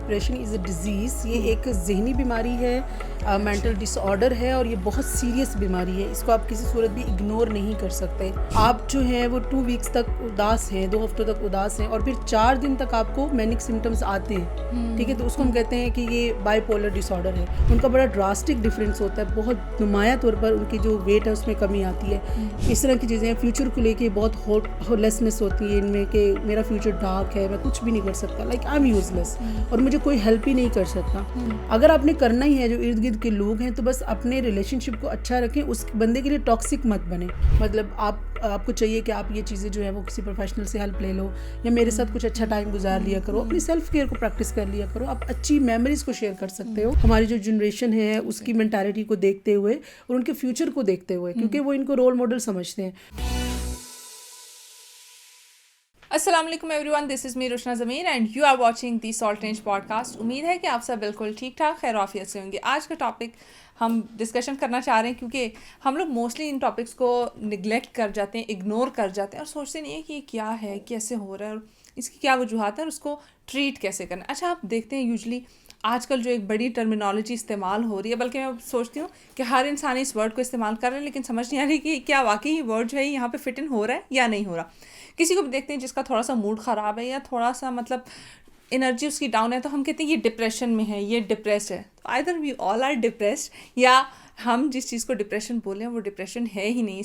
Depression is a disease, یہ ایک ذہنی بیماری ہے, مینٹل ڈس آرڈر ہے, اور یہ بہت سیریس بیماری ہے. اس کو آپ کسی صورت بھی اگنور نہیں کر سکتے. آپ جو ہیں وہ 2 ویکس تک اداس ہیں, 2 ہفتوں تک اداس ہیں, اور پھر 4 دن تک آپ کو مینک سمٹمس آتے ہیں, ٹھیک ہے, تو اس کو ہم کہتے ہیں کہ یہ بائی پولر ڈس آرڈر ہے. ان کا بڑا ڈراسٹک ڈفرینس ہوتا ہے, بہت نمایاں طور پر ان کی جو ویٹ ہے اس میں کمی آتی ہے. اس طرح کی چیزیں, فیوچر کو لے کے بہت ہوپ لیسنس ہوتی ہے ان میں کہ میرا فیوچر ڈارک ہے, میں کچھ بھی نہیں کر سکتا, لائک آئی ایم یوز لیس, اور مجھے کوئی ہیلپ ہی نہیں کر سکتا. اگر آپ نے کرنا ہی ہے, جو ارد گرد کے لوگ ہیں, تو بس اپنے ریلیشن شپ کو اچھا رکھیں, اس بندے کے لیے ٹاکسک مت بنے. مطلب آپ کو چاہیے کہ آپ یہ چیزیں جو ہے وہ کسی پروفیشنل سے ہیلپ لے لو, یا میرے ساتھ کچھ اچھا ٹائم گزار لیا کرو, اپنی سیلف کیئر کو پریکٹس کر لیا کرو, آپ اچھی میموریز کو شیئر کر سکتے ہو. ہماری جو جنریشن ہے اس کی مینٹالٹی کو دیکھتے ہوئے اور ان کے فیوچر کو دیکھتے ہوئے, کیونکہ وہ ان کو رول ماڈل سمجھتے ہیں. السلام علیکم every one, this is me Roshna Zameer and you are watching the Salt Range podcast. امید ہے کہ آپ سب بالکل ٹھیک ٹھاک خیر عافیت سے ہوں گے. آج کا ٹاپک ہم ڈسکشن کرنا چاہ رہے ہیں کیونکہ ہم لوگ موسٹلی ان ٹاپکس کو نگلیکٹ کر جاتے ہیں, اگنور کر جاتے ہیں, اور سوچتے نہیں ہیں کہ یہ کیا ہے, کیسے ہو رہا ہے, اور اس کی کیا وجوہات ہیں, اور اس کو ٹریٹ کیسے کرنا ہے. اچھا, آپ دیکھتے ہیں یوزلی آج کل جو ایک بڑی ٹرمینالوجی استعمال ہو رہی ہے, بلکہ میں سوچتی ہوں کہ ہر انسان اس ورڈ کو استعمال کر رہا ہے, لیکن سمجھ نہیں آ رہی کہ کیا واقعی یہ ورڈ جو ہے یہاں پہ فٹ ان ہو رہا ہے یا نہیں ہو رہا. کسی کو بھی دیکھتے ہیں جس کا تھوڑا سا موڈ خراب ہے یا تھوڑا سا مطلب انرجی اس کی ڈاؤن ہے, تو ہم کہتے ہیں یہ ڈپریشن میں ہے, یہ ڈپریسڈ ہے. تو either we all are depressed, یا ہم جس چیز کو ڈپریشن بولیں وہ ڈپریشن ہے ہی نہیں,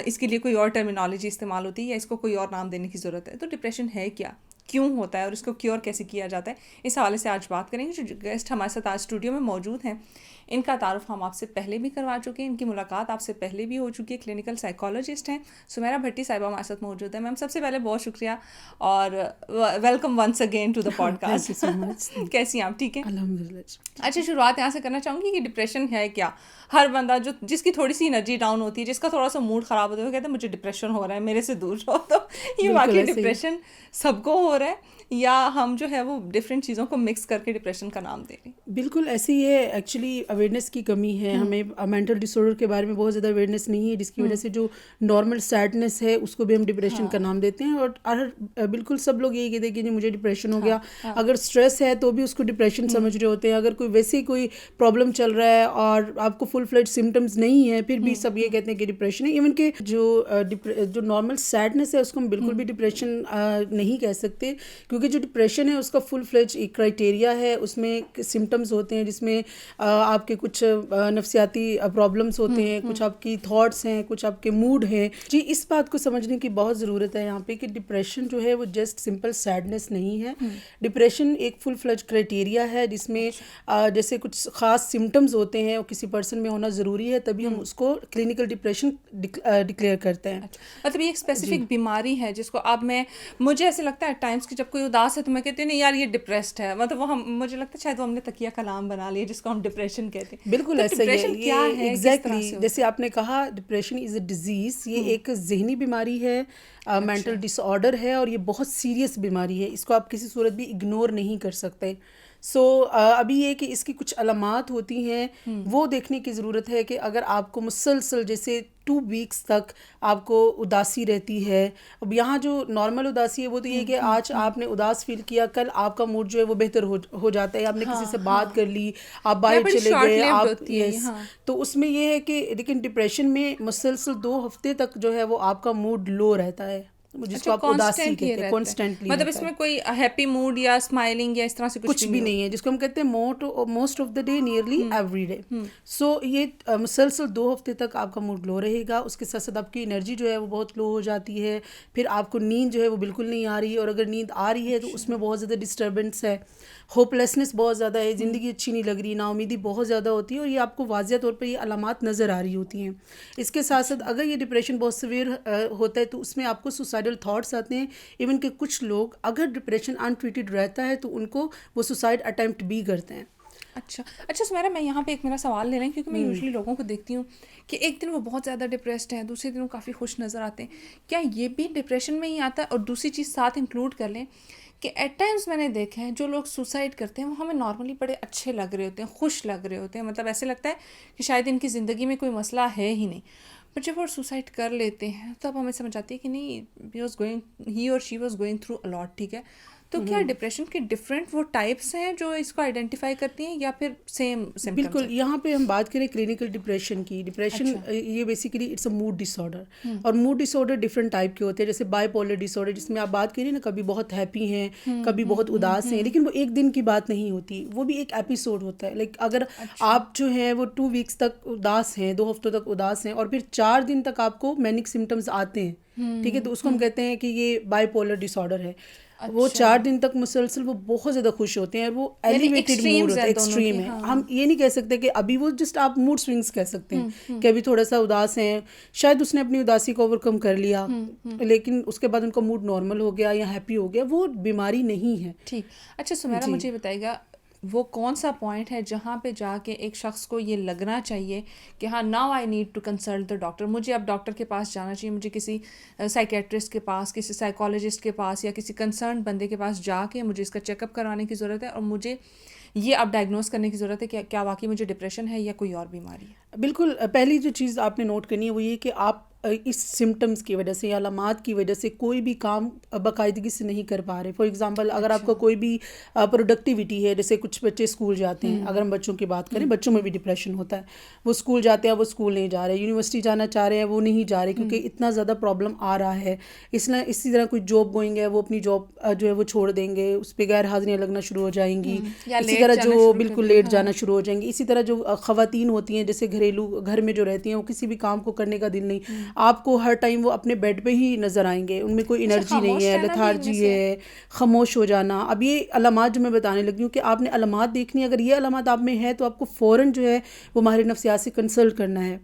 اس کے لیے کوئی اور ٹرمینالوجی استعمال ہوتی ہے, یا اس کو کوئی اور نام دینے کی ضرورت ہے. تو ڈپریشن ہے کیا, کیوں ہوتا ہے, اور اس کو کیور کیسے کیا جاتا ہے, اس حوالے سے آج بات کریں گے. جو گیسٹ ہمارے ساتھ آج اسٹوڈیو میں موجود ہیں, ان کا تعارف ہم آپ سے پہلے بھی کروا چکے ہیں, ان کی ملاقات آپ سے پہلے بھی ہو چکی ہے. کلینکل سائیکالوجسٹ ہیں سمیرا بھٹی صاحبہ ہمارے ساتھ موجود ہے. میم سب سے پہلے بہت شکریہ اور welcome once again to the podcast. کیسی ہیں آپ, ٹھیک ہیں؟ الحمدللہ. اچھا, شروعات یہاں سے کرنا چاہوں گی کہ ڈپریشن ہے کیا. ہر بندہ جس کی تھوڑی سی انرجی ڈاؤن ہوتی ہے, جس کا تھوڑا سا موڈ خراب ہوتا ہے, وہ کہتا ہے مجھے ڈپریشن ہو رہا ہے, میرے سے دور رہو. تو یہ واقعی ڈپریشن سب کو ہو رہا ہے, یا ہم جو ہے وہ ڈفرینٹ چیزوں کو مکس کر کے ڈپریشن کا نام دے رہے ہیں؟ بالکل ایسے ہی ہے. ایکچولی اویئرنیس کی کمی ہے, ہمیں مینٹل ڈس آرڈر کے بارے میں بہت زیادہ اویئرنیس نہیں ہے, جس کی وجہ سے جو نارمل سیڈنس ہے اس کو بھی ہم ڈپریشن کا نام دیتے ہیں. اور بالکل سب لوگ یہی کہتے ہیں کہ مجھے ڈپریشن ہو گیا. اگر اسٹریس ہے تو بھی اس کو ڈپریشن سمجھ رہے ہوتے ہیں. اگر کوئی ویسے کوئی پرابلم چل رہا ہے اور آپ کو فل فلیڈ سمٹمز نہیں ہیں, پھر بھی سب یہ کہتے ہیں کہ ڈپریشن ہے. ایون کہ جو نارمل سیڈنس ہے اس کو ہم بالکل بھی ڈپریشن نہیں کہہ سکتے, کیونکہ جو ڈپریشن ہے اس کا فل فلیج ایک کرائٹیریا ہے. اس میں سمٹمز ہوتے ہیں جس میں آپ کے کچھ نفسیاتی پرابلمس ہوتے ہیں, کچھ آپ کی تھاٹس ہیں, کچھ آپ کے موڈ ہیں. جی, اس بات کو سمجھنے کی بہت ضرورت ہے یہاں پہ کہ ڈپریشن جو ہے وہ جسٹ سمپل سیڈنس نہیں ہے. ڈپریشن ایک فل فلیج کرائٹیریا ہے جس میں جیسے کچھ خاص سمٹمز ہوتے ہیں, وہ کسی پرسن میں ہونا ضروری ہے, تبھی ہم اس کو کلینکل ڈپریشن ڈکلیئر کرتے ہیں. مطلب یہ ایک اسپیسیفک بیماری ہے جس کو اب مجھے ایسے لگتا ہے ایٹ ٹائمس کہ جب کوئی اداس ہے تو میں کہتی ہوں نہیں یار یہ ڈپریسڈ ہے, مطلب وہ مجھے لگتا ہے شاید وہ ہم نے تکیہ کلام بنا لیا جس کو ہم ڈپریشن کہتے ہیں. بالکل ایسا ہی ہے. کیا ہے ایگزیکٹلی جیسے آپ نے کہا, ڈپریشن از اے ڈیزیز, یہ ایک ذہنی بیماری ہے, مینٹل ڈس آرڈر ہے, اور یہ بہت سیریس بیماری ہے. اس کو آپ کسی صورت بھی اگنور نہیں کر سکتے. سو ابھی یہ کہ اس کی کچھ علامات ہوتی ہیں, وہ دیکھنے کی ضرورت ہے کہ اگر آپ کو مسلسل جیسے 2 ویکس تک آپ کو اداسی رہتی ہے. اب یہاں جو نارمل اداسی ہے وہ تو یہ کہ آج آپ نے اداس فیل کیا, کل آپ کا موڈ جو ہے وہ بہتر ہو جاتا ہے. آپ نے کسی سے بات کر لی, آپ باہر چلے گئے, آپ تو اس میں یہ ہے کہ لیکن ڈپریشن میں مسلسل 2 ہفتے تک جو ہے وہ آپ کا موڈ لو رہتا ہے, جس کو آپ اداسی کہتے ہیں, کانسٹنٹلی. مطلب اس میں کوئی ہیپی موڈ یا اسمائلنگ یا اس طرح سے کچھ بھی نہیں ہے, جس کو ہم کہتے ہیں most of the day, nearly every day. So یہ مسلسل 2 ہفتے تک آپ کا موڈ لو رہے گا. اس کے ساتھ ساتھ آپ کی انرجی جو ہے وہ بہت لو ہو جاتی ہے. پھر آپ کو نیند جو ہے وہ بالکل نہیں آ رہی ہے, اور اگر نیند آ رہی ہے تو اس میں بہت زیادہ ڈسٹربنس ہے, ہوپ لیسنس بہت زیادہ ہے, زندگی اچھی نہیں لگ رہی, نا امیدی بہت زیادہ ہوتی ہے, اور یہ آپ کو واضح طور پر یہ علامات نظر آ رہی ہوتی ہیں. اس کے ساتھ ساتھ اگر یہ ڈپریشن بہت سویئر ہوتا ہے تو اس میں آپ کو سوسائڈل تھاٹس آتے ہیں. ایون کہ کچھ لوگ اگر ڈپریشن انٹریٹڈ رہتا ہے تو ان کو وہ سوسائڈ اٹیمپٹ بھی کرتے ہیں. اچھا سمیرا, میں یہاں پہ ایک میرا سوال لے لیں, کیونکہ میں یوزلی لوگوں کو دیکھتی ہوں کہ ایک دن وہ بہت زیادہ ڈپریسڈ ہیں, دوسرے دن وہ کافی خوش نظر آتے ہیں. کیا یہ بھی ڈپریشن میں ہی آتا ہے؟ اور دوسری چیز ساتھ انکلوڈ کر لیں کہ ایٹ ٹائمس میں نے دیکھا ہے جو لوگ سوسائڈ کرتے ہیں وہ ہمیں نارملی بڑے اچھے لگ رہے ہوتے ہیں, خوش لگ رہے ہوتے ہیں, مطلب ایسے لگتا ہے کہ شاید ان کی زندگی میں کوئی مسئلہ ہے ہی نہیں. بٹ جب وہ سوسائڈ کر لیتے ہیں تب ہمیں سمجھ آتی ہے کہ نہیں, ہی اور she was going through a lot. ٹھیک ہے, تو کیا ڈپریشن کی ڈفرینٹ وہ ٹائپس ہیں جو اس کو آئیڈینٹیفائی کرتی ہیں یا پھر سیم سمپٹمس؟ بالکل. یہاں پہ ہم بات کریں کلینکل ڈپریشن کی. ڈپریشن یہ basically it's a mood disorder, اور mood disorder different type کے ہوتے ہیں, جیسے بائی پولر ڈس آرڈر جس میں آپ بات کریں نا کبھی بہت ہیپی ہیں کبھی بہت اداس ہیں, لیکن وہ ایک دن کی بات نہیں ہوتی, وہ بھی ایک ایپیسوڈ ہوتا ہے. لائک اگر آپ جو ہیں وہ 2 ویکس تک اداس ہیں, 2 ہفتوں تک اداس ہیں, اور پھر 4 دن تک آپ کو مینک سمٹمز آتے ہیں, ٹھیک ہے, تو اس کو ہم کہتے ہیں کہ یہ بائی پولر ڈس آرڈر ہے. وہ 4 دن تک مسلسل وہ بہت زیادہ خوش ہوتے ہیں, اور وہ ایلیویٹڈ موڈ ہوتا ہے, ایکسٹریم ہے. ہم یہ نہیں کہہ سکتے کہ ابھی وہ جسٹ آپ موڈ سوئنگس کہہ سکتے ہیں کہ ابھی تھوڑا سا اداس ہیں, شاید اس نے اپنی اداسی کو اوور کم کر لیا, لیکن اس کے بعد ان کا موڈ نارمل ہو گیا یا ہیپی ہو گیا, وہ بیماری نہیں ہے. ٹھیک. اچھا سمیرا, مجھے بتائے گا وہ کون سا پوائنٹ ہے جہاں پہ جا کے ایک شخص کو یہ لگنا چاہیے کہ ہاں now I need to consult the doctor, مجھے اب ڈاکٹر کے پاس جانا چاہیے, مجھے کسی سائیکیٹرسٹ کے پاس, کسی سائیکالوجسٹ کے پاس یا کسی کنسرن بندے کے پاس جا کے مجھے اس کا چیک اپ کروانے کی ضرورت ہے, اور مجھے یہ اب ڈائگنوز کرنے کی ضرورت ہے کہ کیا واقعی مجھے ڈپریشن ہے یا کوئی اور بیماری ہے؟ بالکل. پہلی جو چیز آپ نے نوٹ کرنی ہے وہ یہ کہ آپ اس سمٹمز کی وجہ سے یا علامات کی وجہ سے کوئی بھی کام باقاعدگی سے نہیں کر پا رہے. فار ایگزامپل اگر آپ کا کوئی بھی پروڈکٹیوٹی ہے, جیسے کچھ بچے اسکول جاتے ہیں, اگر ہم بچوں کی بات کریں, بچوں میں بھی ڈپریشن ہوتا ہے, وہ اسکول جاتے ہیں, وہ اسکول نہیں جا رہے, یونیورسٹی جانا چاہ رہے ہیں, وہ نہیں جا رہے کیونکہ اتنا زیادہ پرابلم آ رہا ہے. اسی طرح کوئی جاب گوئنگ ہے, وہ اپنی جاب جو ہے وہ چھوڑ دیں گے, اس پہ غیر حاضریاں لگنا شروع ہو جائیں گی. اسی طرح جو بالکل لیٹ جانا شروع ہو جائیں گی. اسی طرح جو خواتین ہوتی ہیں جیسے گھریلو گھر میں جو رہتی ہیں, وہ کسی بھی کام کو کرنے کا دل نہیں, آپ کو ہر ٹائم وہ اپنے بیڈ پہ ہی نظر آئیں گے, ان میں کوئی انرجی نہیں ہے, لتھارجی ہے, خاموش ہو جانا. اب یہ علامات جو میں بتانے لگی ہوں کہ آپ نے علامات دیکھنی, اگر یہ علامات آپ میں ہے تو آپ کو فوراً جو ہے وہ ماہر نفسیات سے کنسلٹ کرنا ہے,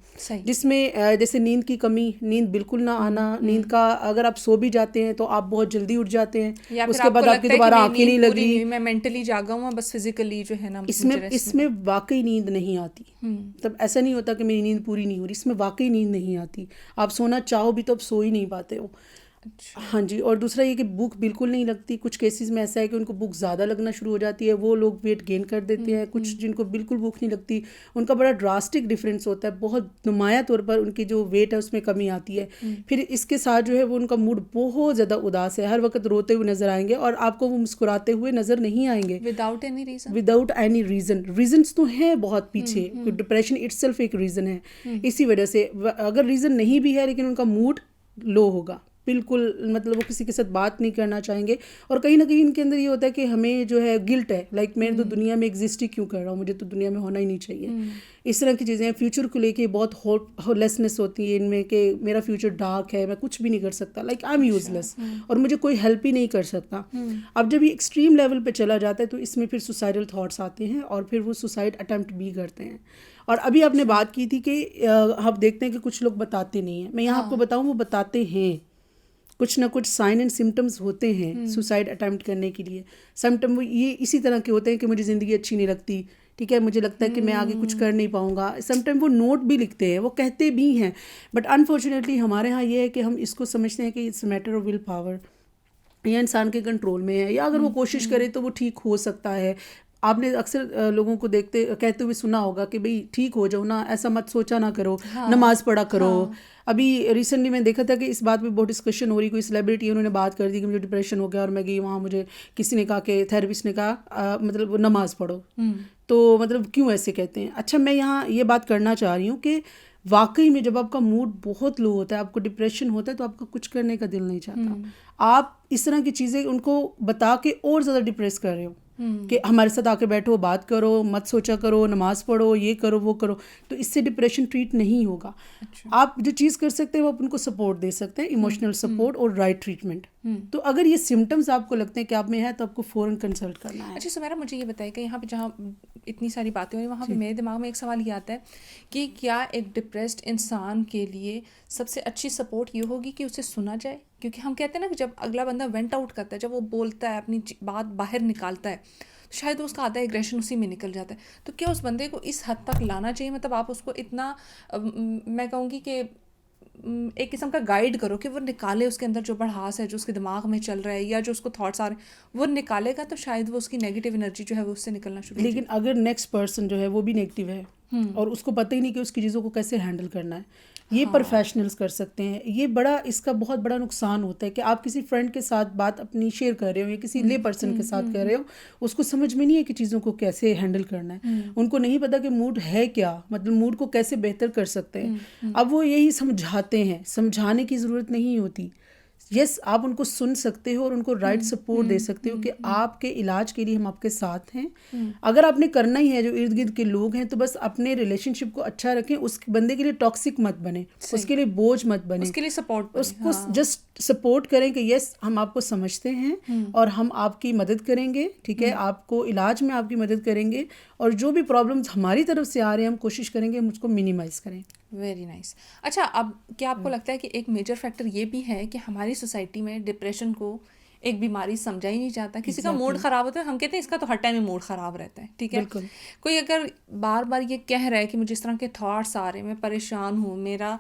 جس میں جیسے نیند کی کمی, نیند بالکل نہ آنا, نیند کا اگر آپ سو بھی جاتے ہیں تو آپ بہت جلدی اٹھ جاتے ہیں, اس کے بعد آپ کی دوبارہ آنکھیں نہیں لگ رہی, میں مینٹلی جاگا ہوں بس فزیکلی جو ہے نا اس میں واقعی نیند نہیں آتی. تب ایسا نہیں ہوتا کہ میری نیند پوری نہیں ہو رہی, اس میں واقعی نیند نہیں آتی. آپ سونا چاہو بھی تو آپ سو ہی نہیں پاتے ہو. ہاں جی. اور دوسرا یہ کہ بھوک بالکل نہیں لگتی. کچھ کیسز میں ایسا ہے کہ ان کو بھوک زیادہ لگنا شروع ہو جاتی ہے, وہ لوگ ویٹ گین کر دیتے ہیں. کچھ جن کو بالکل بھوک نہیں لگتی, ان کا بڑا ڈراسٹک ڈفرینس ہوتا ہے, بہت نمایاں طور پر ان کی جو ویٹ ہے اس میں کمی آتی ہے. پھر اس کے ساتھ جو ہے وہ ان کا موڈ بہت زیادہ اداس ہے, ہر وقت روتے ہوئے نظر آئیں گے, اور آپ کو وہ مسکراتے ہوئے نظر نہیں آئیں گے without any reason. Without any reason. Reasons تو ہیں بہت پیچھے, ڈپریشن اٹ سیلف ایک ریزن ہے. اسی وجہ سے اگر ریزن نہیں بھی ہے لیکن ان کا موڈ لو ہوگا, بالکل مطلب وہ کسی کے ساتھ بات نہیں کرنا چاہیں گے, اور کہیں نہ کہیں ان کے اندر یہ ہوتا ہے کہ ہمیں جو ہے گلٹ ہے, لائک میں تو دنیا میں ایگزسٹ ہی کیوں کر رہا ہوں, مجھے تو دنیا میں ہونا ہی نہیں چاہیے. اس طرح کی چیزیں. فیوچر کو لے کے بہت ہوپ لیسنس ہوتی ہے ان میں کہ میرا فیوچر ڈارک ہے, میں کچھ بھی نہیں کر سکتا, لائک آئی ایم یوز لیس, اور مجھے کوئی ہیلپ ہی نہیں کر سکتا. اب جب یہ ایکسٹریم لیول پہ چلا جاتا ہے تو اس میں پھر سوسائڈل تھاٹس آتے ہیں, اور پھر وہ سوسائڈ اٹیمپٹ بھی کرتے ہیں. اور ابھی آپ نے بات کی تھی کہ آپ دیکھتے ہیں کہ کچھ لوگ بتاتے نہیں ہیں. میں یہاں آپ کو بتاؤں وہ بتاتے ہیں, کچھ نہ کچھ سائن اینڈ سمٹمز ہوتے ہیں سوسائڈ اٹیمپٹ کرنے کے لیے. سمٹم یہ اسی طرح کے ہوتے ہیں کہ مجھے زندگی اچھی نہیں لگتی, ٹھیک ہے, مجھے لگتا ہے کہ میں آگے کچھ کر نہیں پاؤں گا. سم ٹائم وہ نوٹ بھی لکھتے ہیں, وہ کہتے بھی ہیں, بٹ انفارچونیٹلی ہمارے ہاں یہ ہے کہ ہم اس کو سمجھتے ہیں کہ it's matter of willpower, یا انسان کے کنٹرول میں ہے, یا اگر وہ کوشش کرے تو وہ ٹھیک ہو سکتا ہے. آپ نے اکثر لوگوں کو کہتے ہوئے سنا ہوگا کہ بھئی ٹھیک ہو جاؤ نا, ایسا مت سوچا نہ کرو, نماز پڑھا کرو. ابھی ریسنٹلی میں دیکھا تھا کہ اس بات پہ بہت ڈسکشن ہو رہی, کوئی سیلیبریٹی انہوں نے بات کر دی کہ مجھے ڈپریشن ہو گیا, اور میں گئی وہاں, مجھے کسی نے کہا کہ تھیراپسٹ نے کہا مطلب نماز پڑھو. تو مطلب کیوں ایسے کہتے ہیں؟ اچھا, میں یہاں یہ بات کرنا چاہ رہی ہوں کہ واقعی میں جب آپ کا موڈ بہت لو ہوتا ہے, آپ کو ڈپریشن ہوتا ہے, تو آپ کا کچھ کرنے کا دل نہیں چاہتا. آپ اس طرح کی چیزیں ان کو بتا کے اور زیادہ ڈپریس کر رہے ہو کہ ہمارے ساتھ آ کے بیٹھو, بات کرو, مت سوچا کرو, نماز پڑھو, یہ کرو, وہ کرو. تو اس سے ڈپریشن ٹریٹ نہیں ہوگا. آپ جو چیز کر سکتے ہیں وہ آپ ان کو سپورٹ دے سکتے ہیں, ایموشنل سپورٹ اور رائٹ ٹریٹمنٹ. تو اگر یہ سمٹمز آپ کو لگتے ہیں کہ آپ میں ہے تو آپ کو فوراً کنسلٹ کرنا ہے. اچھا سمیرا, مجھے یہ بتائیے کہ یہاں پہ جہاں اتنی ساری باتیں ہوئی, وہاں پہ میرے دماغ میں ایک سوال یہ آتا ہے کہ کیا ایک ڈپریسڈ انسان کے لیے سب سے اچھی سپورٹ یہ ہوگی کہ اسے سنا جائے؟ کیونکہ ہم کہتے ہیں نا کہ جب اگلا بندہ وینٹ آؤٹ کرتا ہے, جب وہ بولتا ہے, اپنی بات باہر نکالتا ہے, شاید اس کا آدھا ایگریشن اسی میں نکل جاتا ہے. تو کیا اس بندے کو اس حد تک لانا چاہیے, مطلب آپ اس کو اتنا, میں کہوں گی کہ ایک قسم کا گائیڈ کرو کہ وہ نکالے اس کے اندر جو بڑھاس ہے, جو اس کے دماغ میں چل رہا ہے, یا جو اس کو تھاٹس آ رہے ہیں وہ نکالے گا, تو شاید وہ اس کی نیگیٹیو انرجی جو ہے وہ اس سے نکلنا شروع. لیکن اگر نیکسٹ پرسن جو ہے وہ بھی نیگیٹو ہے اور اس کو پتہ ہی نہیں کہ اس کی چیزوں کو کیسے ہینڈل کرنا ہے, یہ پروفیشنلز کر سکتے ہیں. یہ بڑا اس کا بہت بڑا نقصان ہوتا ہے کہ آپ کسی فرینڈ کے ساتھ بات اپنی شیئر کر رہے ہو یا کسی لے پرسن کے ساتھ کر رہے ہو, اس کو سمجھ میں نہیں ہے کہ چیزوں کو کیسے ہینڈل کرنا ہے. ان کو نہیں پتا کہ موڈ ہے کیا, مطلب موڈ کو کیسے بہتر کر سکتے ہیں. اب وہ یہی سمجھاتے ہیں, سمجھانے کی ضرورت نہیں ہوتی. یس, آپ ان کو سن سکتے ہو اور ان کو رائٹ سپورٹ دے سکتے ہو کہ آپ کے علاج کے لیے ہم آپ کے ساتھ ہیں. اگر آپ نے کرنا ہی ہے, جو ارد گرد کے لوگ ہیں, تو بس اپنے ریلیشن شپ کو اچھا رکھیں. اس بندے کے لیے ٹاکسک مت بنے, اس کے لیے بوجھ مت بنے, اس کے لیے سپورٹ, اس کو جسٹ سپورٹ کریں کہ یس ہم آپ کو سمجھتے ہیں اور ہم آپ کی مدد کریں گے, ٹھیک ہے, آپ کو علاج میں آپ کی مدد کریں گے, اور جو بھی پرابلمس ہماری طرف سے آ رہے ہیں ہم کوشش کریں گے ہم اس کو منیمائز کریں. Very nice. اچھا, اب کیا آپ کو لگتا ہے کہ ایک میجر فیکٹر یہ بھی ہے کہ ہماری سوسائٹی میں ڈپریشن کو ایک بیماری سمجھا ہی نہیں جاتا. کسی کا موڈ خراب ہوتا ہے, ہم کہتے ہیں اس کا تو ہر ٹائم موڈ خراب رہتا ہے, ٹھیک ہے. کوئی اگر بار بار یہ کہہ رہا ہے کہ مجھے اس طرح کے تھاٹس آ رہے ہیں, میں پریشان ہوں, میرا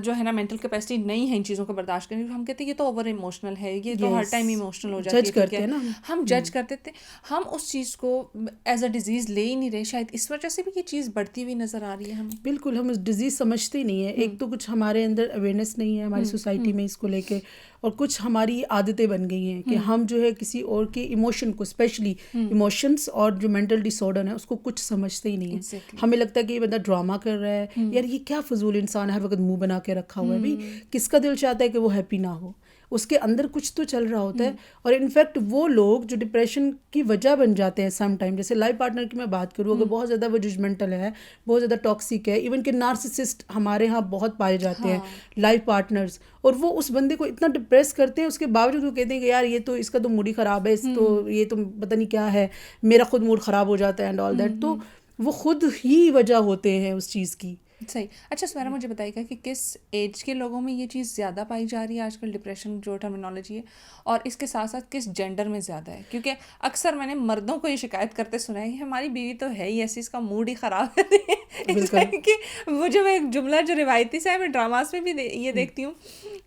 جو ہے نا مینٹل کیپیسٹی نہیں ہے ان چیزوں کو برداشت کرنے کی, ہم کہتے ہیں یہ تو اوور ایموشنل ہے, یہ تو ہر ٹائم ایموشنل ہو جاتی ہے, ٹھیک ہے, ہم جج کرتے تھے. ہم اس چیز کو ایز اے ڈیزیز لے ہی نہیں رہے. شاید اس وجہ سے بھی یہ چیز بڑھتی ہوئی نظر آ رہی ہے ہمیں. بالکل, ہم اس ڈیزیز سمجھتے نہیں ہیں. ایک تو کچھ ہمارے اندر اویئرنیس نہیں ہے ہماری سوسائٹی میں اس کو لے کے, اور کچھ ہماری عادتیں بن گئی ہیں کہ ہم جو ہے کسی اور کے ایموشن کو, اسپیشلی ایموشنس اور جو مینٹل ڈس آرڈر ہے اس کو کچھ سمجھتے ہی نہیں ہیں. ہمیں لگتا ہے کہ یہ بندہ ڈرامہ کر رہا ہے, یار یہ کیا فضول انسان ہے, ہر وقت منہ بنا کے رکھا ہوا ہے. بھی کس کا دل چاہتا ہے کہ وہ ہیپی نہ ہو, اس کے اندر کچھ تو چل رہا ہوتا ہے. اور انفیکٹ وہ لوگ جو ڈپریشن کی وجہ بن جاتے ہیں سم ٹائم, جیسے لائف پارٹنر کی میں بات کروں, اگر بہت زیادہ وہ ججمنٹل ہے, بہت زیادہ ٹاکسک ہے, ایون کہ نارسسسٹ ہمارے ہاں بہت پائے جاتے ہیں لائف پارٹنرز, اور وہ اس بندے کو اتنا ڈپریس کرتے ہیں, اس کے باوجود وہ کہتے ہیں کہ یار یہ تو اس کا تو موڈ ہی خراب ہے, اس تو یہ تو پتہ نہیں کیا ہے, میرا خود موڈ خراب ہو جاتا ہے اینڈ آل دیٹ. تو وہ خود ہی وجہ ہوتے ہیں اس چیز کی. صحیح. اچھا سمیرا, مجھے بتائیے گا کہ کس ایج کے لوگوں میں یہ چیز زیادہ پائی جا رہی ہے آج کل, ڈپریشن جو ٹرمینالوجی ہے, اور اس کے ساتھ ساتھ کس جینڈر میں زیادہ ہے؟ کیونکہ اکثر میں نے مردوں کو یہ شکایت کرتے سنا ہے کہ ہماری بیوی تو ہے ہی ایسی, اس کا موڈ ہی خراب ہے. کہ مجھے وہ ایک جملہ جو روایتی سا ہے, میں ڈراماز میں بھی یہ دیکھتی ہوں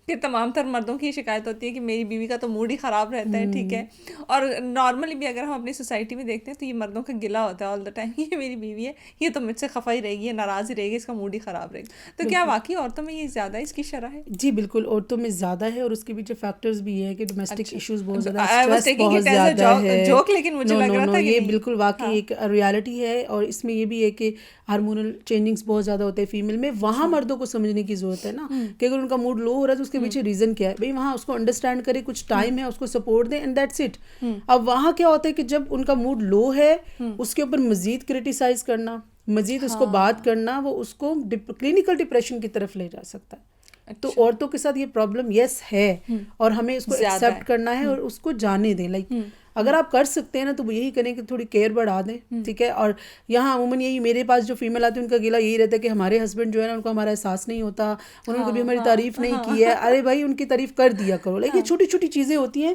کہ تمام تر مردوں کی یہ شکایت ہوتی ہے کہ میری بیوی کا تو موڈ ہی خراب رہتا ہے, ٹھیک ہے. اور نارملی بھی اگر ہم اپنی سوسائٹی میں دیکھتے ہیں تو یہ مردوں کا گلا ہوتا ہے آل دا ٹائم, یہ میری بیوی ہے, یہ تو مجھ سے خفا ہی رہے گی, یہ ناراض ہی رہے گی, اس کا موڈ ہی خراب رہے گا. تو کیا واقعی عورتوں میں یہ زیادہ اس کی شرح ہے؟ جی بالکل, عورتوں میں زیادہ ہے, اور اس کے پیچھے فیکٹرز بھی ہیں کہ ڈومیسٹک ایشوز بہت زیادہ, اسٹریس بہت زیادہ ہے. لیکن مجھے لگ رہا تھا یہ بالکل واقعی ایک ریالٹی ہے. اور اس میں یہ بھی ہے کہ ہارمونل چینجنگز بہت زیادہ ہوتے ہیں فیمیل میں. وہاں مردوں کو سمجھنے کی ضرورت ہے نا کہ اگر ان کا موڈ لو ہو رہا ہے تو اس کے پیچھے ریزن کیا ہے. بھائی وہاں اس کو انڈرسٹینڈ کرے, کچھ ٹائم ہے, اس کو سپورٹ دیں, اینڈ دیٹس اٹ. اب وہاں کیا ہوتا ہے کہ جب ان کا موڈ لو ہے, اس کے اوپر مزید کرٹیسائز کرنا, مزید اس کو بات کرنا, وہ اس کو کلینکل ڈپریشن کی طرف لے جا سکتا ہے. تو عورتوں کے ساتھ یہ پرابلم یس ہے, اور ہمیں اس کو ایکسیپٹ کرنا ہے اور اس کو جانے دیں. لائک اگر آپ کر سکتے ہیں نا تو وہ یہی کریں کہ تھوڑی کیئر بڑھا دیں, ٹھیک ہے. اور یہاں عموماً یہی میرے پاس جو فیمیل آتی ہے ان کا گلا یہی رہتا ہے کہ ہمارے ہسبینڈ جو ہے نا ان کو ہمارا احساس نہیں ہوتا, انہوں نے کبھی ہماری تعریف نہیں کی ہے. ارے بھائی ان کی تعریف کر دیا کرو. لیکن چھوٹی چھوٹی چیزیں ہوتی ہیں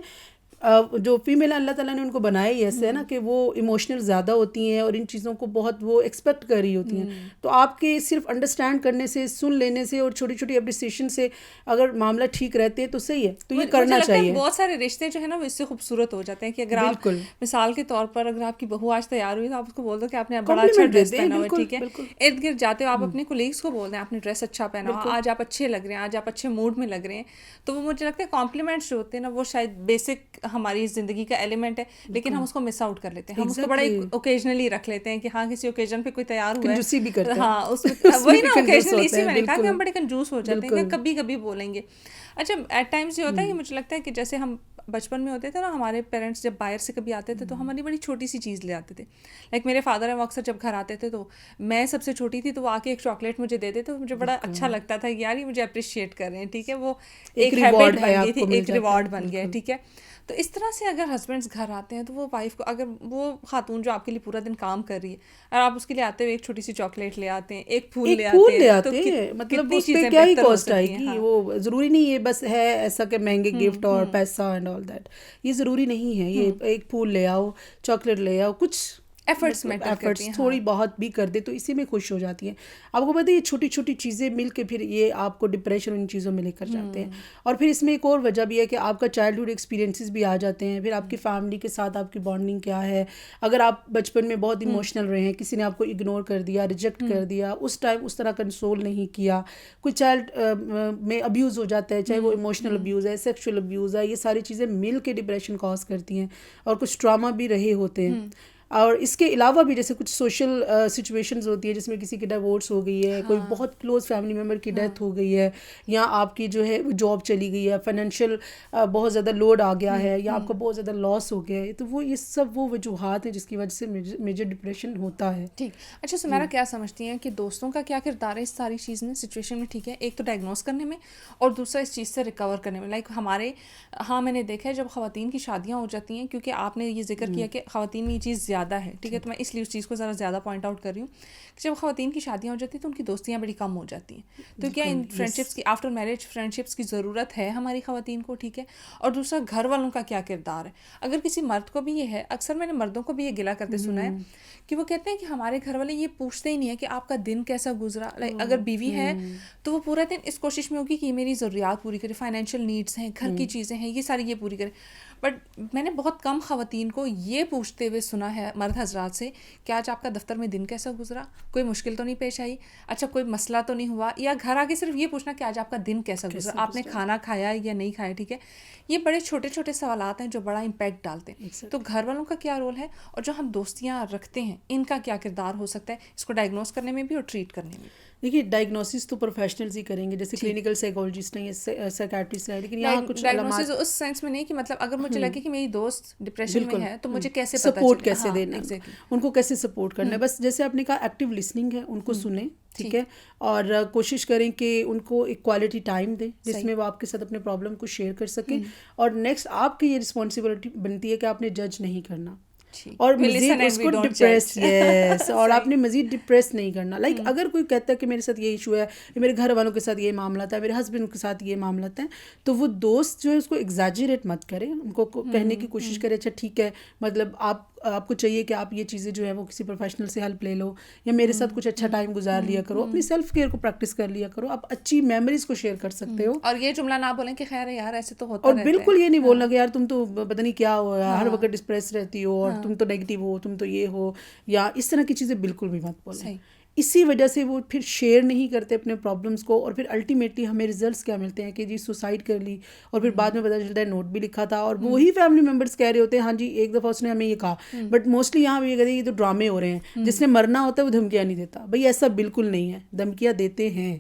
جو فیمیل اللہ تعالیٰ نے ان کو بنایا ہی ایسے ہے نا کہ وہ ایموشنل زیادہ ہوتی ہیں اور ان چیزوں کو بہت وہ ایکسپیکٹ کر رہی ہوتی ہیں. تو آپ کے صرف انڈرسٹینڈ کرنے سے, سن لینے سے اور چھوٹی چھوٹی اپریسیشن سے اگر معاملہ ٹھیک رہتے ہیں تو صحیح ہے. تو یہ کرنا چاہیے. بہت سارے رشتے جو ہے نا وہ اس سے خوبصورت ہو جاتے ہیں کہ اگر آپ مثال کے طور پر اگر آپ کی بہو آج تیار ہوئی تو آپ اس کو بول دو کہ آپ نے بڑا اچھا ڈریس پہنا ہوا, ٹھیک ہے. ارد گرد جاتے ہو آپ اپنے کولیگس کو بول دیں آپ نے ڈریس اچھا پہنا ہوا, آج آپ اچھے لگ رہے ہیں, آج آپ اچھے موڈ میں لگ رہے ہیں. تو وہ مجھے لگتا ہے کمپلیمنٹس جو ہوتے ہیں نا وہ شاید بیسک ہماری زندگی کا ایلیمنٹ ہے, لیکن ہم اس کو مس آؤٹ کر لیتے ہیں. ہم اس کو بڑا اوکیجنلی رکھ لیتے ہیں کہ ہاں کسی اوکیزن پہ کوئی تیار ہوا ہے, ہاں اس وہی نا اوکیزنلی, اسی میں نے کہا کہ ہم بڑے کنجوس ہو جاتے ہیں کہ کبھی کبھی بولیں گے. اچھا ایٹ ٹائمز یہ ہوتا ہے کہ مجھے لگتا ہے کہ جیسے ہم بچپن میں ہوتے تھے نا, ہمارے پیرنٹس جب باہر سے کبھی آتے تھے تو ہماری بڑی چھوٹی سی چیز لے آتے تھے. لائک میرے فادر ہیں, وہ اکثر جب گھر آتے تھے تو میں سب سے چھوٹی تھی تو وہ آ کے ایک چاکلیٹ مجھے دے دیتے, تو مجھے بڑا اچھا لگتا تھا کہ یار یہ مجھے اپریشیٹ کر رہے ہیں, ٹھیک ہے. وہ ایک ہیبٹ بن گئی تھی, ایک ریوارڈ بن گیا, ٹھیک ہے. تو اس طرح سے اگر ہسبینڈس گھر آتے ہیں تو وہ وائف کو, اگر وہ خاتون جو آپ کے لیے پورا دن کام کر رہی ہے اور آپ اس کے لیے آتے ہوئے ایک چھوٹی سی چاکلیٹ لے آتے ہیں, ایک پھول لے آتے ہیں, مطلب اس پہ کیا ہی کاسٹ آئے گی. وہ ضروری نہیں ہے بس ہے ایسا کہ مہنگے گفٹ اور پیسہ اینڈ آل دیٹ, یہ ضروری نہیں ہے. یہ ایک پھول لے آؤ, چاکلیٹ لے آؤ, کچھ ایفرٹس میٹر کرتی ایفرٹس ہیں، تھوڑی بہت بھی کر دے تو اسی میں خوش ہو جاتی ہیں. آپ کو پتہ ہے یہ چھوٹی چھوٹی چیزیں مل کے پھر یہ آپ کو ڈپریشن ان چیزوں میں لے کر جاتے ہیں. اور پھر اس میں ایک اور وجہ بھی ہے کہ آپ کا چائلڈہڈ ایکسپیرینسز بھی آ جاتے ہیں. پھر آپ کی فیملی کے ساتھ آپ کی بانڈنگ کیا ہے. اگر آپ بچپن میں بہت ایموشنل رہے ہیں, کسی نے آپ کو اگنور کر دیا, ریجیکٹ کر دیا, اس ٹائم اس طرح کنسول نہیں کیا, کوئی چائلڈ میں ابیوز ہو جاتا ہے, چاہے وہ ایموشنل ابیوز ہے, سیکشل ابیوز ہے, یہ ساری چیزیں مل کے ڈپریشن کاز کرتی ہیں. اور کچھ ٹراما بھی رہے ہوتے ہیں. اور اس کے علاوہ بھی جیسے کچھ سوشل سچویشنز ہوتی ہے جس میں کسی کی ڈیورس ہو گئی ہے, کوئی بہت کلوز فیملی ممبر کی ڈیتھ ہو گئی ہے, یا آپ کی جو ہے جاب چلی گئی ہے, فائنینشیل بہت زیادہ لوڈ آ گیا ہے, یا آپ کا بہت زیادہ لاس ہو گیا ہے, تو وہ یہ سب وہ وجوہات ہیں جس کی وجہ سے میجر ڈپریشن ہوتا ہے. ٹھیک. اچھا سمیرا کیا سمجھتی ہیں کہ دوستوں کا کیا کردار ہے اس ساری چیز میں, سچویشن میں؟ ٹھیک ہے, ایک تو ڈائگنوز کرنے میں اور دوسرا اس چیز سے ریکور کرنے میں. لائک ہمارے میں نے دیکھا ہے جب خواتین کی شادیاں ہو جاتی ہیں, کیونکہ آپ نے یہ ذکر کیا کہ خواتین میں یہ چیز زیادہ ہے, ٹھیک ہے, تو میں اس لیے اس چیز کو ذرا زیادہ پوائنٹ آؤٹ کر رہی ہوں کہ جب خواتین کی شادیاں ہو جاتی ہیں تو ان کی دوستیاں بڑی کم ہو جاتی ہیں. تو کیا ان فرینڈشپس کی آفٹر میرج فرینڈشپس کی ضرورت ہے ہماری خواتین کو؟ ٹھیک ہے. اور دوسرا گھر والوں کا کیا کردار ہے. اگر کسی مرد کو بھی یہ ہے, اکثر میں نے مردوں کو بھی یہ گلا کرتے سنا ہے کہ وہ کہتے ہیں کہ ہمارے گھر والے یہ پوچھتے ہی نہیں ہے کہ آپ کا دن کیسا گزرا. اگر بیوی ہے تو وہ پورا دن اس کوشش میں ہوگی کہ یہ میری ضروریات پوری کرے, فائنینشیل نیڈس ہیں, گھر کی چیزیں ہیں, یہ ساری یہ پوری کرے. بٹ میں نے بہت کم خواتین کو یہ پوچھتے ہوئے سنا ہے مرد حضرات سے کہ آج آپ کا دفتر میں دن کیسا گزرا, کوئی مشکل تو نہیں پیش آئی, اچھا کوئی مسئلہ تو نہیں ہوا, یا گھر آ کے صرف یہ پوچھنا کہ آج آپ کا دن کیسا گزرا, آپ نے کھانا کھایا یا نہیں کھایا. ٹھیک ہے, یہ بڑے چھوٹے چھوٹے سوالات ہیں جو بڑا امپیکٹ ڈالتے ہیں. تو گھر والوں کا کیا رول ہے, اور جو ہم دوستیاں رکھتے ہیں ان کا کیا کردار ہو سکتا ہے اس کو ڈائگنوز کرنے میں بھی اور ٹریٹ کرنے میں؟ دیکھیے ڈائگنوسس تو پروفیشنلز ہی کریں گے, جیسے کلینکل سائیکالوجسٹ ہیں یا سائیکاٹرسٹ ہیں, لیکن یہاں کچھ ڈائگنوسس اس سینس میں نہیں کہ مطلب اگر مجھے لگے کہ میری دوست ڈپریشن میں ہے تو مجھے کیسے سپورٹ کیسے دینا ہے, ان کو کیسے سپورٹ کرنا ہے. بس جیسے آپ نے کہا ایکٹیو لسننگ ہے, ان کو سنیں, ٹھیک ہے, اور کوشش کریں کہ ان کو ایک کوالٹی ٹائم دیں جس میں وہ آپ کے ساتھ اپنے پرابلم کو شیئر کر سکیں. اور نیکسٹ آپ کی یہ رسپانسبلٹی بنتی ہے کہ آپ نے جج نہیں کرنا, اور مزید اس کو ڈپریس, یس, اور آپ نے مزید ڈپریس نہیں کرنا. لائک اگر کوئی کہتا ہے کہ میرے ساتھ یہ ایشو ہے, میرے گھر والوں کے ساتھ یہ معاملہ تھا, میرے ہسبینڈ کے ساتھ یہ معاملہ ہے, تو وہ دوست جو ہے اس کو ایگزیجریٹ مت کرے, ان کو کہنے کی کوشش کرے اچھا ٹھیک ہے, مطلب آپ کو چاہیے کہ آپ یہ چیزیں جو ہے وہ کسی پروفیشنل سے ہیلپ لے لو, یا میرے ساتھ کچھ اچھا ٹائم گزار لیا کرو, اپنی سیلف کیئر کو پریکٹس کر لیا کرو, آپ اچھی میموریز کو شیئر کر سکتے ہو. اور یہ جملہ نہ بولیں کہ خیر یار ایسے تو ہوتا اور بالکل یہ نہیں بولنا کہ یار تم تو پتہ نہیں کیا ہو, ہر وقت ڈسپریس رہتی ہو, اور تم تو نیگیٹو ہو, تم تو یہ ہو, یا اس طرح کی چیزیں بالکل بھی مت بولیں. اسی وجہ سے وہ پھر شیئر نہیں کرتے اپنے پرابلمس کو, اور پھر الٹیمیٹلی ہمیں ریزلٹس کیا ملتے ہیں کہ جی سوسائڈ کر لی, اور پھر بعد میں پتہ چلتا ہے نوٹ بھی لکھا تھا, اور وہی فیملی ممبرس کہہ رہے ہوتے ہیں ہاں جی ایک دفعہ اس نے ہمیں یہ کہا, بٹ موسٹلی یہاں یہ کہتے ہیں یہ تو ڈرامے ہو رہے ہیں, جس نے مرنا ہوتا ہے وہ دھمکیاں نہیں دیتا. بھائی ایسا بالکل نہیں ہے, دھمکیاں دیتے ہیں,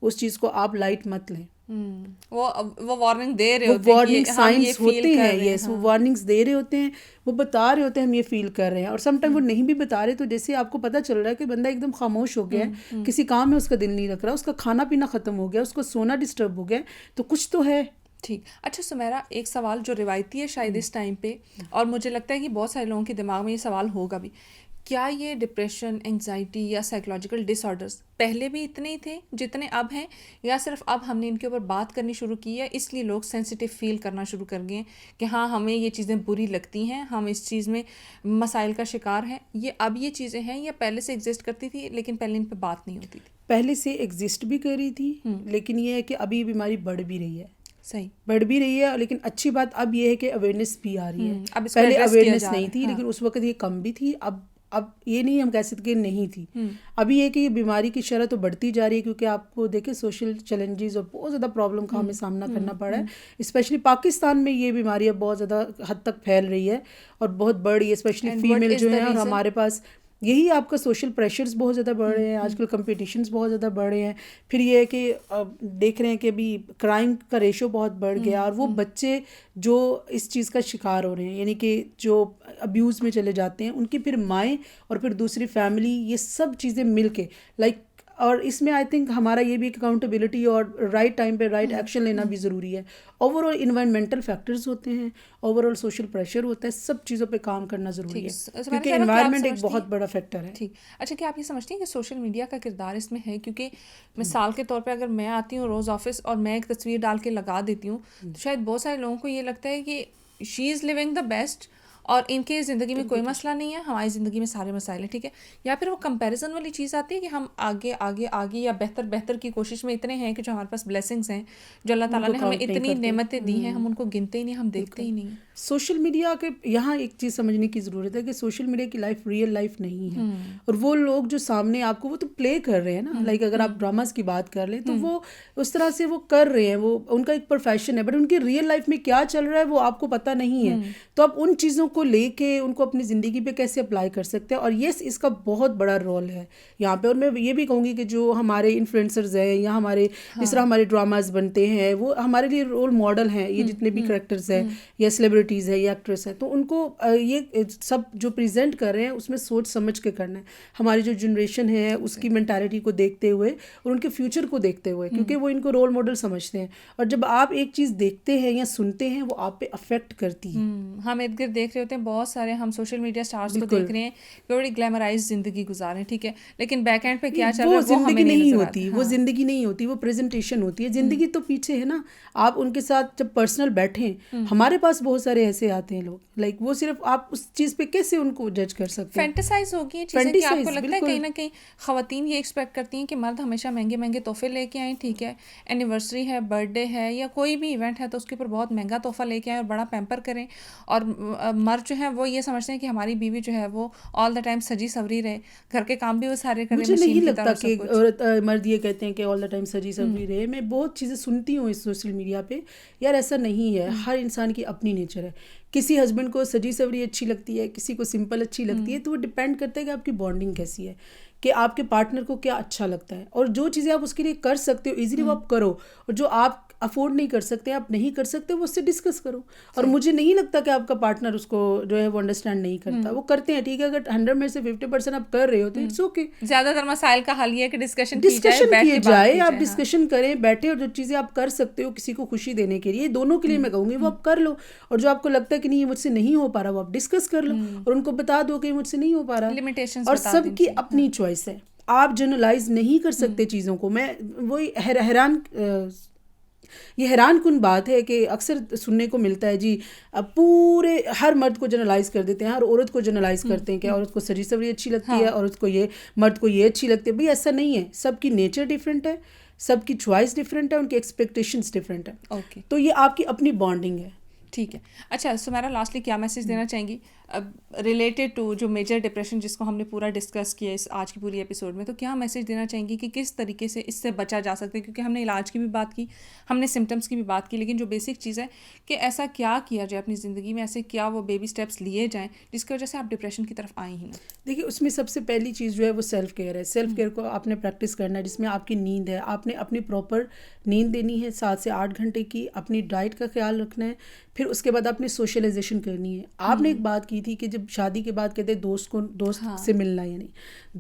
اس چیز کو آپ لائٹ مت لیں. وہ وارننگ دے رہے ہوتے ہیں, وارننگ سائنس ہوتے ہیں, یس, وہ وارننگس دے رہے ہوتے ہیں, وہ بتا رہے ہوتے ہیں ہم یہ فیل کر رہے ہیں. اور سم ٹائم وہ نہیں بھی بتا رہے, تو جیسے آپ کو پتہ چل رہا ہے کہ بندہ ایک دم خاموش ہو گیا ہے, کسی کام میں اس کا دل نہیں رکھ رہا, اس کا کھانا پینا ختم ہو گیا, اس کو سونا ڈسٹرب ہو گیا, تو کچھ تو ہے. ٹھیک. اچھا سمیرا, ایک سوال جو روایتی ہے شاید اس ٹائم پہ, اور مجھے لگتا ہے کہ بہت سارے لوگوں کے دماغ میں یہ سوال ہوگا بھی, کیا یہ ڈپریشن, انگزائٹی یا سائیکولوجیکل ڈس آرڈرس پہلے بھی اتنے ہی تھے جتنے اب ہیں, یا صرف اب ہم نے ان کے اوپر بات کرنی شروع کی ہے اس لیے لوگ سینسیٹیو فیل کرنا شروع کر گئے ہیں کہ ہاں ہمیں یہ چیزیں بری لگتی ہیں, ہم اس چیز میں مسائل کا شکار ہیں؟ یہ اب یہ چیزیں ہیں یا پہلے سے ایگزسٹ کرتی تھی لیکن پہلے ان پہ بات نہیں ہوتی تھی؟ پہلے سے ایگزسٹ بھی کر رہی تھی, لیکن یہ ہے کہ ابھی یہ بیماری بڑھ بھی رہی ہے. صحیح, بڑھ بھی رہی ہے, لیکن اچھی بات اب یہ ہے کہ اویئرنیس بھی آ رہی ہے. پہلے اویئرنیس نہیں تھی, لیکن اس وقت یہ کم بھی تھی. اب یہ نہیں ہم کہہ سکتے کہ نہیں تھی, ابھی یہ کہ یہ بیماری کی شرح تو بڑھتی جا رہی ہے, کیونکہ آپ کو دیکھیں سوشل چیلنجز اور بہت زیادہ پرابلم کا ہمیں سامنا کرنا پڑا ہے. اسپیشلی پاکستان میں یہ بیماری اب بہت زیادہ حد تک پھیل رہی ہے اور بہت بڑھ رہی ہے, اسپیشلی فیمیل جو ہے. اور ہمارے پاس یہی آپ کا سوشل پریشرز بہت زیادہ بڑھ رہے ہیں آج کل, کمپٹیشنز بہت زیادہ بڑھ رہے ہیں. پھر یہ ہے کہ دیکھ رہے ہیں کہ ابھی کرائم کا ریشو بہت بڑھ گیا, اور وہ بچے جو اس چیز کا شکار ہو رہے ہیں, یعنی کہ جو ابیوز میں چلے جاتے ہیں, ان کی پھر مائیں اور پھر دوسری فیملی, یہ سب چیزیں مل کے لائک. اور اس میں آئی تھنک ہمارا یہ بھی اکاؤنٹیبلٹی اور رائٹ ٹائم پہ رائٹ ایکشن لینا بھی ضروری ہے. اوور آل انوائرمنٹل فیکٹرز ہوتے ہیں, اوور آل سوشل پریشر ہوتا ہے, سب چیزوں پہ کام کرنا ضروری ہے, کیونکہ انوائرمنٹ ایک بہت بڑا فیکٹر ہے. ٹھیک. اچھا, کیا آپ یہ سمجھتی ہیں کہ سوشل میڈیا کا کردار اس میں ہے؟ کیونکہ مثال کے طور پہ اگر میں آتی ہوں روز آفس اور میں ایک تصویر ڈال کے لگا دیتی ہوں, تو شاید بہت سارے لوگوں کو یہ لگتا ہے کہ شی از لیونگ دا بیسٹ, اور ان کے زندگی میں کوئی مسئلہ نہیں ہے, ہماری زندگی میں سارے مسائل ہیں, ٹھیک ہے. یا پھر وہ کمپیریزن والی چیز آتی ہے کہ ہم آگے آگے آگے یا بہتر بہتر کی کوشش میں اتنے ہیں کہ جو ہمارے پاس بلیسنگس ہیں, جو اللہ تعالیٰ نے ہمیں اتنی نعمتیں دی ہیں, ہم ان کو گنتے ہی نہیں, ہم دیکھتے ہی نہیں. سوشل میڈیا کے یہاں ایک چیز سمجھنے کی ضرورت ہے کہ سوشل میڈیا کی لائف ریئل لائف نہیں ہے, اور وہ لوگ جو سامنے آپ کو وہ تو پلے کر رہے ہیں نا, لائک اگر آپ ڈراماز کی بات کر لیں تو وہ اس طرح سے وہ کر رہے ہیں, وہ ان کا ایک پروفیشن ہے, بٹ ان کی ریئل لائف میں کیا چل رہا ہے وہ آپ کو پتہ نہیں ہے. تو آپ ان چیزوں کو لے کے ان کو اپنی زندگی پہ کیسے اپلائی کر سکتے ہیں, اور یس اس کا بہت بڑا رول ہے یہاں پہ. اور میں یہ بھی کہوں گی کہ جو ہمارے انفلوئنسرز ہیں یا ہمارے جس طرح ہمارے ڈراماز بنتے ہیں وہ ہمارے لیے رول ماڈل ہیں, یہ جتنے بھی کریکٹرز ہیں یا سیلیبریٹیز ہیں یا ایکٹریس ہیں, تو ان کو یہ سب جو پریزنٹ کر رہے ہیں اس میں سوچ سمجھ کے کرنا ہے. ہماری جو جنریشن ہے اس کی مینٹالٹی کو دیکھتے ہوئے اور ان کے فیوچر کو دیکھتے ہوئے, کیونکہ وہ ان کو رول ماڈل سمجھتے ہیں, اور جب آپ ایک چیز دیکھتے ہیں یا سنتے ہیں وہ آپ پہ افیکٹ کرتی ہے. ہم ارد گرد دیکھ رہے ہوتے ہیں بہت سارے, ہم سوشل میڈیا اسٹارس کو دیکھ رہے ہیں کہ بڑی گلیمرائز زندگی گزاریں, ٹھیک ہے, لیکن بیک اینڈ پہ کیا چل رہا ہے وہ ہمیں نہیں ہوتی. وہ زندگی نہیں ہوتی, وہ پریزنٹیشن ہوتی ہے. زندگی تو پیچھے ہے نا, آپ ان کے ساتھ جب پرسنل بیٹھیں, ہمارے پاس بہت سارے ایسے آتے ہیں لوگ, لائک وہ صرف آپ اس چیز پہ کیسے ان کو جج کر سکتے ہیں. فینٹیسائز ہوگی یہ چیزیں کہ آپ کو لگتا ہے کہیں نہ کہیں خواتین یہ ایکسپیکٹ کرتی ہیں کہ مرد ہمیشہ مہنگے مہنگے تحفے لے کے آئیں, ٹھیک ہے, اینیورسری ہے, برتھ ڈے ہے یا کوئی بھی ایونٹ ہے تو اس کے اوپر بہت مہنگا تحفہ لے کے آئیں اور بڑا پیمپر کریں. اور مرد جو ہیں وہ یہ سمجھتے ہیں کہ ہماری بیوی جو ہے وہ آل دا ٹائم سجی سوری رہے, گھر کے کام بھی وہ سارے کرے. مجھے نہیں لگتا کہ مرد یہ کہتے ہیں کہ آل دا ٹائم سجی سوری رہے. میں بہت چیزیں سنتی ہوں اس سوشل میڈیا پہ, یار ایسا نہیں ہے. ہر انسان کی اپنی نیچر ہے. کسی ہسبینڈ کو سجی سوری اچھی لگتی ہے, کسی کو سمپل اچھی لگتی ہے, تو وہ ڈپینڈ کرتا ہے کہ آپ کی بانڈنگ کیسی ہے, کہ آپ کے پارٹنر کو کیا اچھا لگتا ہے, اور جو چیزیں آپ اس کے لیے کر سکتے ہو ایزیلی وہ آپ کرو, اور جو آپ افورڈ نہیں کر سکتے, آپ نہیں کر سکتے, وہ اس سے ڈسکس کرو. اور مجھے نہیں لگتا کہ آپ کا پارٹنر اس کو جو ہے وہ انڈرسٹینڈ نہیں کرتا. وہ کرتے ہیں, ٹھیک ہے, اگر 100 میں سے 50% آپ کر رہے ہو تو اٹس اوکے. زیادہ تر مسائل کا حل یہ ہے کہ ڈسکشن کیے جائے, آپ ڈسکشن کریں, بیٹھے, اور جو چیزیں آپ کر سکتے ہو کسی کو خوشی دینے کے لیے, دونوں کے لیے میں کہوں گی وہ آپ کر لو. اور جو آپ کو لگتا ہے کہ نہیں یہ مجھ سے نہیں ہو پا رہا, وہ آپ ڈسکس کر لو اور ان کو بتا دو کہ مجھ سے نہیں ہو پا رہا. اور سب کی اپنی چوائس ہے, آپ جنرلائز نہیں کر سکتے چیزوں کو. میں وہی یہ حیران کن بات ہے کہ اکثر سننے کو ملتا ہے جی پورے ہر مرد کو جنرلائز کر دیتے ہیں, ہر عورت کو جنرلائز کرتے ہیں کہ عورت کو سجی سوری اچھی لگتی ہے, عورت کو یہ, مرد کو یہ اچھی لگتی ہے. بھئی ایسا نہیں ہے, سب کی نیچر ڈفرینٹ ہے, سب کی چوائس ڈفرینٹ ہے, ان کی ایکسپیکٹیشنس ڈفرینٹ ہے. اوکے, تو یہ آپ کی اپنی بانڈنگ ہے. ٹھیک ہے. اچھا سمیرا, لاسٹلی کیا میسیج دینا چاہیں گی ریلیٹڈ ٹو جو میجر ڈپریشن جس کو ہم نے پورا ڈسکس کیا اس آج کی پوری ایپیسوڈ میں, تو کیا میسیج دینا چاہیں گی کہ کس طریقے سے اس سے بچا جا سکتا ہے؟ کیونکہ ہم نے علاج کی بھی بات کی, ہم نے سمٹمس کی بھی بات کی, لیکن جو بیسک چیز ہے کہ ایسا کیا کیا جائے اپنی زندگی میں, ایسے کیا وہ بیبی اسٹیپس لیے جائیں جس کی وجہ سے آپ ڈپریشن کی طرف آئیں ہی نہ. دیکھیے اس میں سب سے پہلی چیز جو ہے وہ سیلف کیئر ہے. سیلف کیئر کو آپ نے پریکٹس کرنا ہے, جس میں آپ کی نیند ہے, آپ نے اپنی پراپر نیند دینی ہے 7 سے 8 گھنٹے کی, اپنی ڈائٹ کا خیال رکھنا ہے, پھر اس کے بعد آپ نے سوشلائزیشن کرنی ہے. آپ نے ایک بات کی تھی کہ جب شادی کے بعد کہتے ہیں دوست سے ملنا, یعنی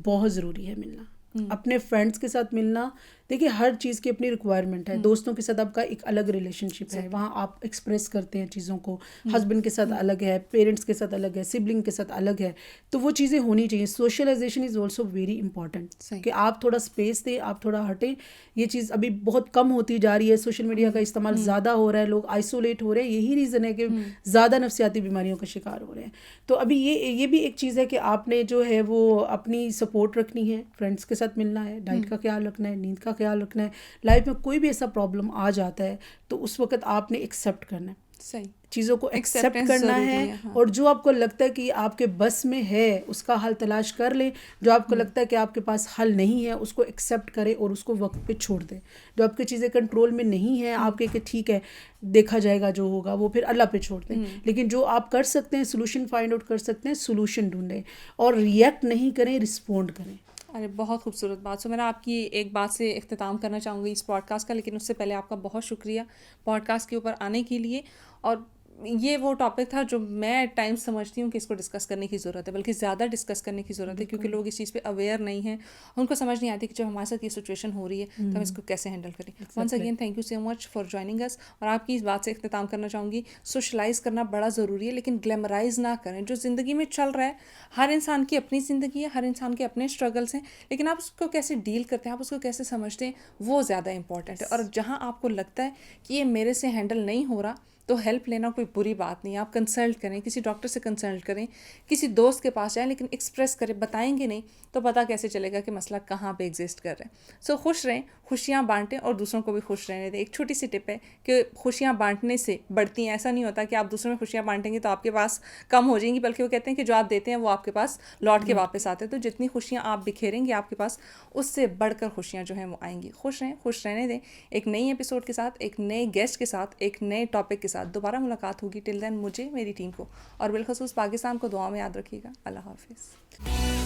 بہت ضروری ہے ملنا, اپنے فرینڈس کے ساتھ ملنا. دیکھیے ہر چیز کی اپنی ریکوائرمنٹ ہے. دوستوں کے ساتھ آپ کا ایک الگ ریلیشن شپ ہے, وہاں آپ ایکسپریس کرتے ہیں چیزوں کو. ہسبینڈ کے ساتھ الگ ہے, پیرنٹس کے ساتھ الگ ہے, سبلنگ کے ساتھ الگ ہے, تو وہ چیزیں ہونی چاہیے. Socialization is also very important, کہ آپ تھوڑا اسپیس دیں, آپ تھوڑا ہٹیں. یہ چیز ابھی بہت کم ہوتی جا رہی ہے, سوشل میڈیا کا استعمال زیادہ ہو رہا ہے, لوگ آئسولیٹ ہو رہے ہیں, یہی ریزن ہے کہ زیادہ نفسیاتی بیماریوں کا شکار ہو رہے ہیں. تو ابھی یہ بھی ایک چیز ہے کہ آپ نے جو ہے وہ اپنی سپورٹ رکھنی ہے, فرینڈس کے ساتھ ملنا ہے, ڈائٹ کا خیال رکھنا ہے, نیند کا خیال رکھنا ہے. لائف میں کوئی بھی ایسا پرابلم آ جاتا ہے تو اس وقت آپ نے ایکسیپٹ کرنا ہے, صحیح چیزوں کو ایکسیپٹ کرنا ہے, اور جو آپ کو لگتا ہے کہ آپ کے بس میں ہے اس کا حل تلاش کر لیں. جو آپ کو لگتا ہے کہ آپ کے پاس حل نہیں ہے اس کو ایکسیپٹ کریں اور اس کو وقت پہ چھوڑ دیں. جو آپ کی چیزیں کنٹرول میں نہیں ہیں, آپ کے کہ ٹھیک ہے دیکھا جائے گا جو ہوگا, وہ پھر اللہ پہ چھوڑ دیں. لیکن جو آپ کر سکتے ہیں, سولوشن فائنڈ آؤٹ کر سکتے ہیں, سولوشن ڈھونڈیں, اور ریئیکٹ نہیں کریں, رسپونڈ کریں. ارے بہت خوبصورت بات. سو میں آپ کی ایک بات سے اختتام کرنا چاہوں گی اس پوڈ کاسٹ کا, لیکن اس سے پہلے آپ کا بہت شکریہ پوڈ کاسٹ کے اوپر آنے کے لیے. اور یہ وہ ٹاپک تھا جو میں ایٹ ٹائم سمجھتی ہوں کہ اس کو ڈسکس کرنے کی ضرورت ہے, بلکہ زیادہ ڈسکس کرنے کی ضرورت ہے, کیونکہ لوگ اس چیز پہ اویئر نہیں ہیں, ان کو سمجھ نہیں آتی کہ جب ہمارے ساتھ یہ سچویشن ہو رہی ہے تو ہم اس کو کیسے ہینڈل کریں. Once again thank you so much for joining us. اور آپ کی اس بات سے اختتام کرنا چاہوں گی, سوشلائز کرنا بڑا ضروری ہے, لیکن گلیمرائز نہ کریں. جو زندگی میں چل رہا ہے, ہر انسان کی اپنی زندگی ہے, ہر انسان کے اپنے اسٹرگلس ہیں, لیکن آپ اس کو کیسے ڈیل کرتے ہیں, آپ اس کو کیسے سمجھتے ہیں, وہ زیادہ امپورٹنٹ ہے. اور جہاں آپ کو لگتا ہے کہ یہ میرے سے ہینڈل نہیں ہو رہا, تو ہیلپ لینا کوئی بری بات نہیں ہے. آپ کنسلٹ کریں, کسی ڈاکٹر سے کنسلٹ کریں, کسی دوست کے پاس جائیں, لیکن ایکسپریس کریں. بتائیں گے نہیں تو پتہ کیسے چلے گا کہ مسئلہ کہاں پہ ایگزسٹ کر رہا ہے. سو خوش رہیں, خوشیاں بانٹیں اور دوسروں کو بھی خوش رہنے دیں. ایک چھوٹی سی ٹپ ہے کہ خوشیاں بانٹنے سے بڑھتی ہیں. ایسا نہیں ہوتا کہ آپ دوسروں میں خوشیاں بانٹیں گے تو آپ کے پاس کم ہو جائیں گی, بلکہ وہ کہتے ہیں کہ جو آپ دیتے ہیں وہ آپ کے پاس لوٹ کے واپس آتے ہیں. تو جتنی خوشیاں آپ بکھیریں گے آپ کے پاس, اس سے بڑھ کر خوشیاں جو ہیں وہ آئیں گی. خوش رہیں, خوش رہنے دیں. ایک نئی ایپیسوڈ کے ساتھ, ایک نئے گیسٹ کے ساتھ, ایک نئے ٹاپک کے ساتھ دوبارہ ملاقات ہوگی. ٹل دین مجھے, میری ٹیم کو اور بالخصوص پاکستان کو دعا میں یاد رکھیے گا. اللہ حافظ.